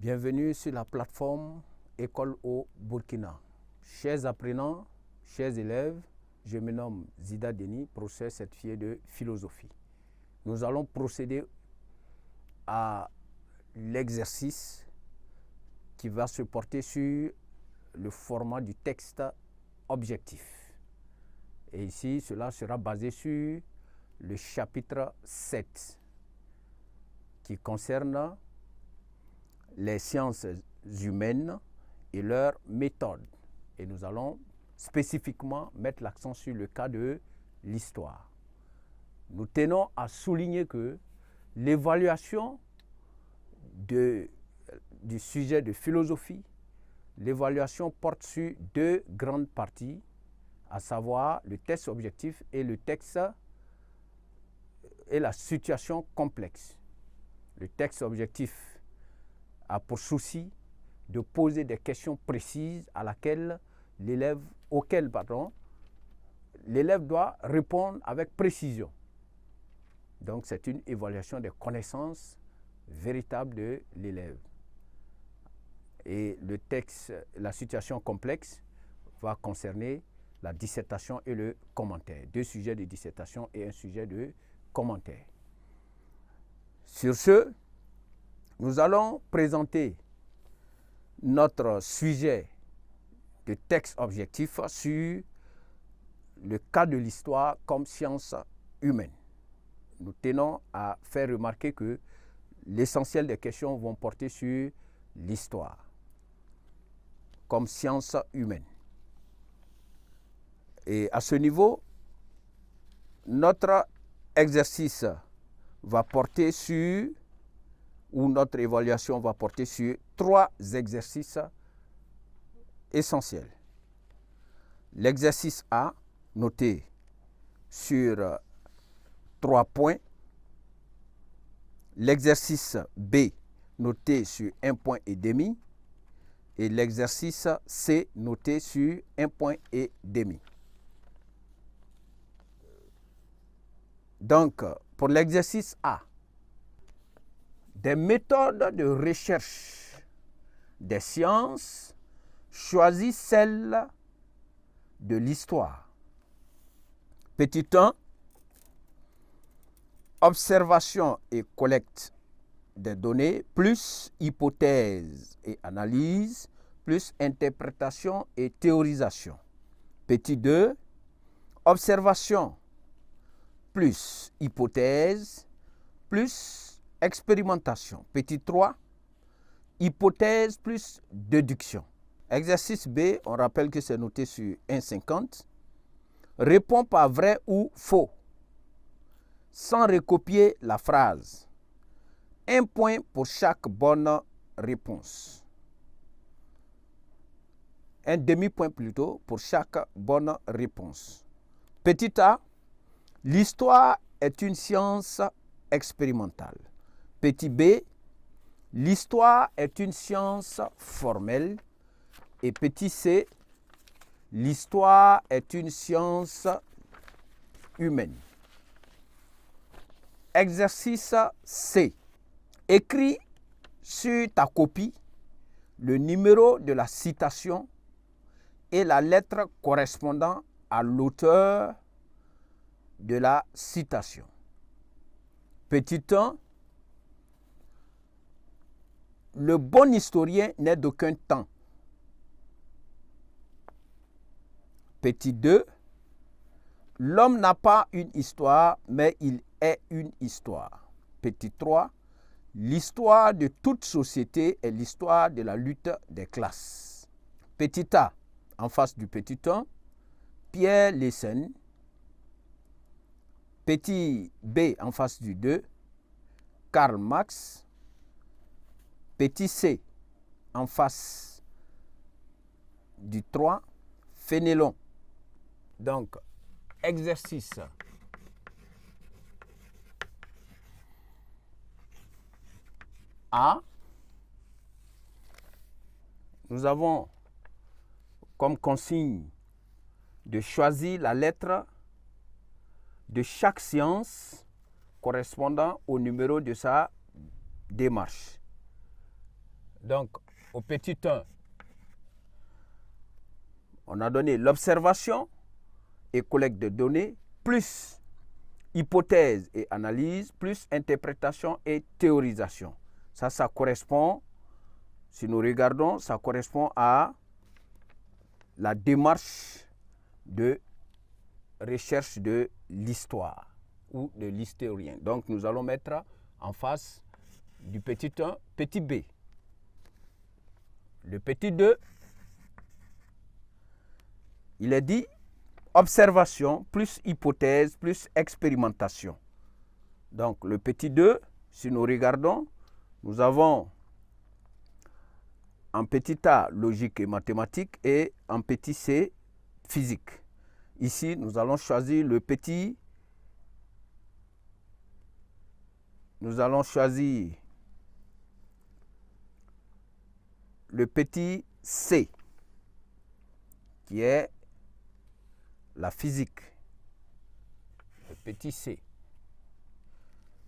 Bienvenue sur la plateforme École au Burkina. Chers apprenants, chers élèves, je me nomme Zida Denis, professeur certifié de philosophie. Nous allons procéder à l'exercice qui va se porter sur le format du texte objectif. Et ici, cela sera basé sur le chapitre 7 qui concerne les sciences humaines et leurs méthodes. Et nous allons spécifiquement mettre l'accent sur le cas de l'histoire. Nous tenons à souligner que l'évaluation du sujet de philosophie, l'évaluation porte sur deux grandes parties, à savoir le texte objectif et le texte et la situation complexe. Le texte objectif a pour souci de poser des questions précises auxquelles l'élève doit répondre avec précision. Donc c'est une évaluation des connaissances véritables de l'élève. Et le texte, la situation complexe va concerner la dissertation et le commentaire. Deux sujets de dissertation et un sujet de commentaire. Sur ce, nous allons présenter notre sujet de texte objectif sur le cas de l'histoire comme science humaine. Nous tenons à faire remarquer que l'essentiel des questions vont porter sur l'histoire comme science humaine. Et à ce niveau, notre exercice va porter sur, ou notre évaluation va porter sur trois exercices essentiels. L'exercice A, noté sur 3 points. L'exercice B, noté sur 1 point et demi. Et l'exercice C, noté sur 1 point et demi. Donc, pour l'exercice A, des méthodes de recherche des sciences, choisis celle de l'histoire. Petit 1, observation et collecte des données, plus hypothèse et analyse, plus interprétation et théorisation. Petit 2, observation plus hypothèse, plus expérimentation. Petit 3, hypothèse plus déduction. Exercice B, on rappelle que c'est noté sur 1,50. Réponds par vrai ou faux, sans recopier la phrase. 1 point pour chaque bonne réponse. Un demi-point plutôt pour chaque bonne réponse. Petit A, l'histoire est une science expérimentale. Petit B, l'histoire est une science formelle. Et petit C, l'histoire est une science humaine. Exercice C. Écris sur ta copie le numéro de la citation et la lettre correspondant à l'auteur de la citation. Petit 1. Le bon historien n'est d'aucun temps. Petit 2. L'homme n'a pas une histoire, mais il est une histoire. Petit 3. L'histoire de toute société est l'histoire de la lutte des classes. Petit A, en face du petit 1, Pierre Leysen. Petit B, en face du 2, Karl Marx. Petit C, en face du 3, Fénélon. Donc, exercice A. Nous avons comme consigne de choisir la lettre de chaque science correspondant au numéro de sa démarche. Donc, au petit 1, on a donné l'observation et collecte de données, plus hypothèse et analyse, plus interprétation et théorisation. Ça correspond, si nous regardons, ça correspond à la démarche de recherche de l'histoire ou de l'historien. Donc, nous allons mettre en face du petit 1, petit b. Le petit 2, il est dit observation plus hypothèse plus expérimentation. Donc, le petit 2, si nous regardons, nous avons en petit a logique et mathématique et en petit c physique. Ici, nous allons choisir le petit. Nous allons choisir le petit c, qui est la physique. Le petit c.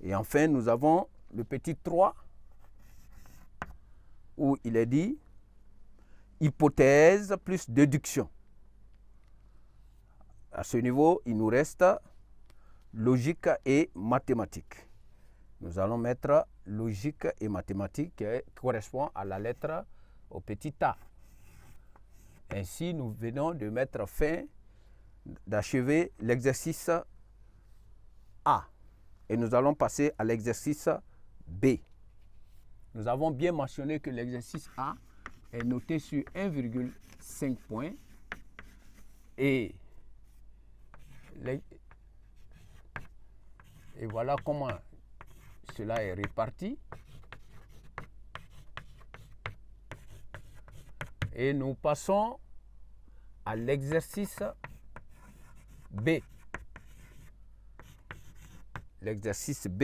Et enfin, nous avons le petit 3, où il est dit hypothèse plus déduction. À ce niveau, il nous reste logique et mathématique. Nous allons mettre logique et mathématique qui correspond à la lettre au petit a. Ainsi, nous venons de mettre fin, d'achever l'exercice A. Et nous allons passer à l'exercice B. Nous avons bien mentionné que l'exercice A est noté sur 1,5 points et voilà comment cela est réparti. Et nous passons à l'exercice B. L'exercice B,